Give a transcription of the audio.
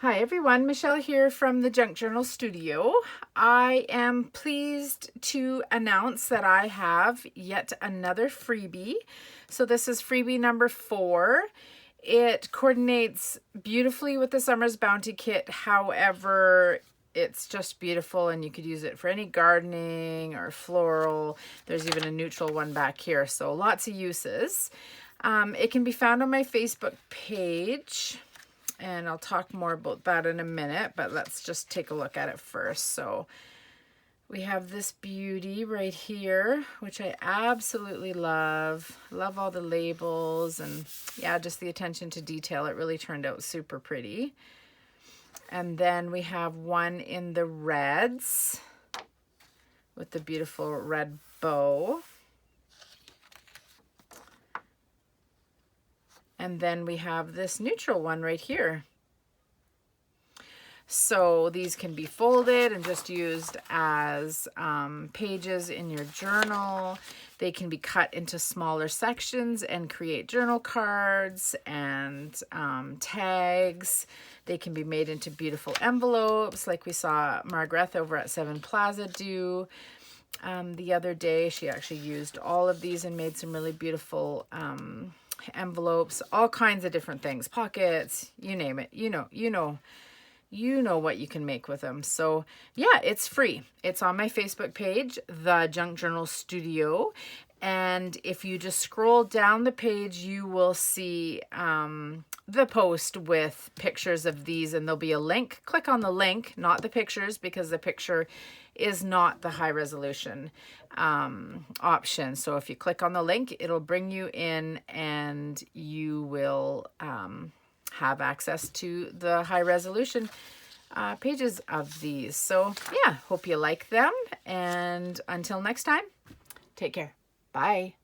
Hi everyone, Michelle here from the Junk Journal Studio. I am pleased to announce that I have yet another freebie. So this is freebie number 4. It coordinates beautifully with the Summer's Bounty Kit. However, it's just beautiful and you could use it for any gardening or floral. There's even a neutral one back here, so lots of uses. It can be found on my Facebook page. And I'll talk more about that in a minute, but let's just take a look at it first. So we have this beauty right here, which I absolutely love. Love all the labels and yeah, just the attention to detail. It really turned out super pretty. And then we have one in the reds with the beautiful red bow. And then we have this neutral one right here. So these can be folded and just used as pages in your journal. They can be cut into smaller sections and create journal cards and tags. They can be made into beautiful envelopes like we saw Margreth over at 7 Plaza do. The other day, she actually used all of these and made some really beautiful envelopes, all kinds of different things, pockets, you name it. You know what you can make with them. So yeah, it's free. It's on my Facebook page, The Junk Journal Studio. And if you just scroll down the page, you will see the post with pictures of these, and there'll be a link. Click on the link, not the pictures, because the picture is not the high resolution option. So if you click on the link, it'll bring you in and you will have access to the high resolution pages of these. So yeah, hope you like them. And until next time, take care. Bye.